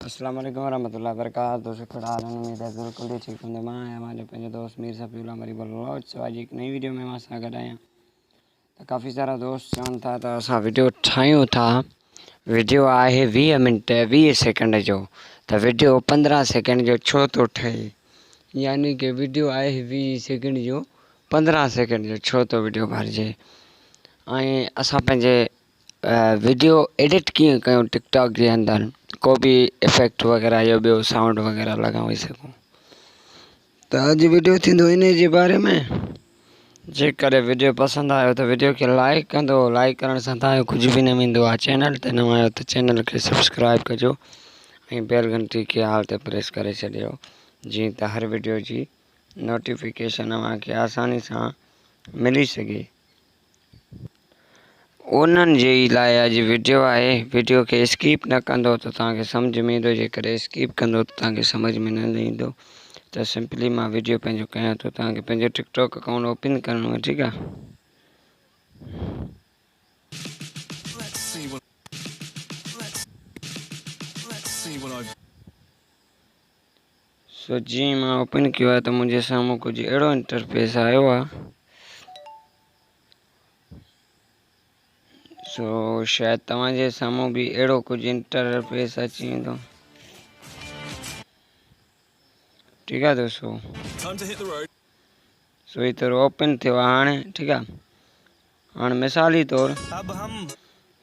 अस्सलाम वालेकुम वरहमतुल्लाहि वबरकातुहू। दोस्तों खड़ा उम्मीद है बिल्कुल ही ठीक हूंदो। मां आहियां पंहिंजो पंहिंजो दोस्त मीर सफ़ीउल्लाह मरी ब्लॉग अॼु हिकु नई वीडियो में मां सां गॾु आहियां। त काफ़ी सारा दोस्त चवनि था त असां वीडियो ठाहियूं था। वीडियो आहे 20 मिंट 20 सेकंड जो, त वीडियो 15 सेकंड जो छो थो ठहे? यानी कि वीडियो आहे 20 सेकंड जो 15 सेकंड जो छो थो वीडियो भरिजे? ऐं असां पंहिंजे वीडियो एडिट कीअं कयूं टिकटॉक जे अंदरि, को बि इफेक्ट वग़ैरह या ॿियो साउंड वग़ैरह लॻाए सघूं। त अॼु वीडियो थींदो इन जे बारे में। जेकर वीडियो पसंदि आयो त वीडियो खे लाइक कंदो। लाइक करण सां तव्हांजो कुझु बि न वेंदो आहे। चैनल ते न आयो त चैनल खे सब्सक्राइब कजो ऐं बेल घंटी खे हाल ते प्रेस करे छॾियो, जीअं त हर वीडियो जी नोटिफिकेशन तव्हांखे आसानी सां मिली सघे। उन्हनि जे लाइ अॼु वीडियो आहे। वीडियो खे स्किप न कंदो त तव्हांखे सम्झ में ईंदो। जेकर स्किप कंदो त तव्हांखे सम्झ में न ईंदो। त सिंपली मां वीडियो पंहिंजो कयां थो। तव्हांखे पंहिंजो टिकटॉक अकाउंट ओपन करिणो आहे, ठीकु आहे। सो जीअं मां ओपन कयो आहे त मुंहिंजे साम्हूं कुझु अहिड़ो इंटरफेस आयो आहे। सो शायदि तव्हांजे साम्हूं बि अहिड़ो कुझु इंटरफेस अची वेंदो, ठीकु आहे दोस्तों। सो ही तौरु ओपन थियो आहे हाणे, ठीकु आहे। हाणे मिसाली तौरु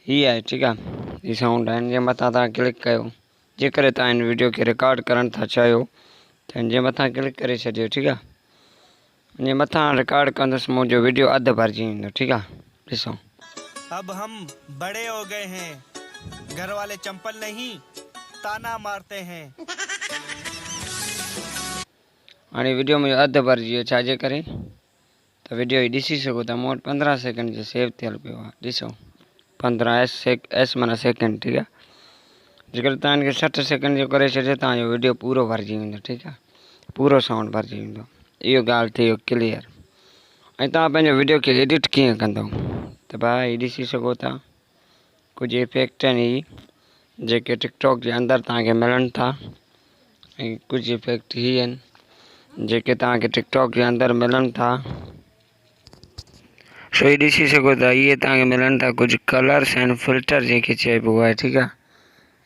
हीअ आहे, ठीकु आहे। ही साउंड आहिनि, जे मथां तव्हां क्लिक कयो। जेकर तव्हां हिन वीडियो खे रिकॉर्ड करणु था चाहियो त हिन जे मथां क्लिक करे छॾियो, ठीकु आहे। हिन जे मथां रिकॉर्ड कंदुसि मुंहिंजो वीडियो अधु भरिजी वेंदो, ठीकु आहे। ॾिसो, अब हम बड़े हो गए हैं, घर वाले चंपल नहीं ताना मारते हैं। हाणे वीडियो मुंहिंजो अधु भरिजी वियो। छाजे करे? त वीडियो ही ॾिसी सघो था। मूं वटि 15 सेकंड जो सेव थियल पियो आहे। ॾिसो, 15 एस माना सेकंड, ठीकु आहे। जेकर तव्हां हिनखे 60 सेकंड जो करे छॾियो तव्हांजो वीडियो पूरो भरिजी वेंदो, ठीकु आहे। पूरो साउंड भरिजी वेंदो। इहो ॻाल्हि थी वियो क्लियर। ऐं तव्हां पंहिंजो वीडियो खे एडिट कीअं कंदव? त भाई ॾिसी सघो था, कुझु इफेक्ट आहिनि जेके टिकटॉक जे अंदरि तव्हांखे मिलनि था। ऐं कुझु इफेक्ट ही आहिनि जेके तव्हांखे टिकटॉक जे अंदरि मिलनि था। सो ही ॾिसी सघो था, इहे तव्हांखे मिलनि था कुझु कलर्स आहिनि, फिल्टर जंहिंखे चइबो आहे, ठीकु आहे।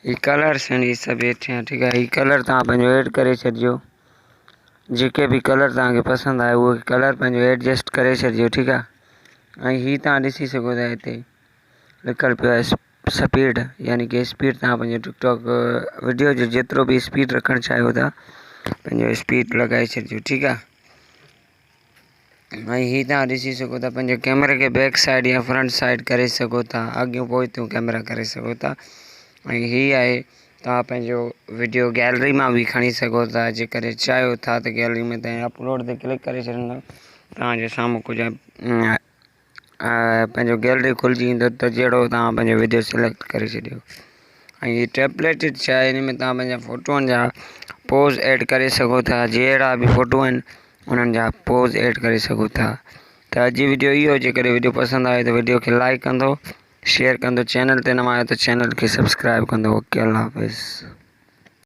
ही कलर्स आहिनि, ही सभु हेठि आहे, ठीकु आहे। ही कलर तव्हां पंहिंजो ऐड करे छॾिजो। जेके बि कलर तव्हांखे पसंदि आहे उहो कलर पंहिंजो एडजस्ट करे छॾिजो, ठीकु आहे। ऐं ही तव्हां ॾिसी सघो था, हिते लिखियलु पियो आहे स्पीड, यानी कि स्पीड तव्हां पंहिंजो टिकटॉक वीडियो जो जेतिरो बि स्पीड रखणु चाहियो था पंहिंजो स्पीड लॻाए छॾिजो, ठीकु आहे। ऐं ही तव्हां ॾिसी सघो था, पंहिंजे कैमरे खे बैक साइड या फ्रंट साइड करे सघो था। अॻियूं पोइतियूं कैमरा करे सघो था। ऐं ही आहे, तव्हां पंहिंजो वीडियो गैलरी मां बि खणी सघो था। जेकर चाहियो था त गैलरी में तव्हां अपलोड ते क्लिक करे छॾींदव, तव्हांजे साम्हूं कुझु पंहिंजो गैलरी खुलिजी ईंदो, त जहिड़ो तव्हां पंहिंजो वीडियो सिलेक्ट करे छॾियो। ऐं हीअ टेम्पलेट छा आहे, हिन में तव्हां पंहिंजा फ़ोटोअनि जा पोज़ ऐड करे सघो था। जहिड़ा बि फ़ोटो आहिनि उन्हनि जा पोज़ ऐड करे सघो था। त अॼु जी वीडियो इहो। जेकर वीडियो पसंदि आयो त वीडियो खे लाइक कंदो, शेयर कंदो। चैनल ते न आयो त चैनल खे सब्सक्राइब कंदो। ओके, अल्लाह हाफ़िज़।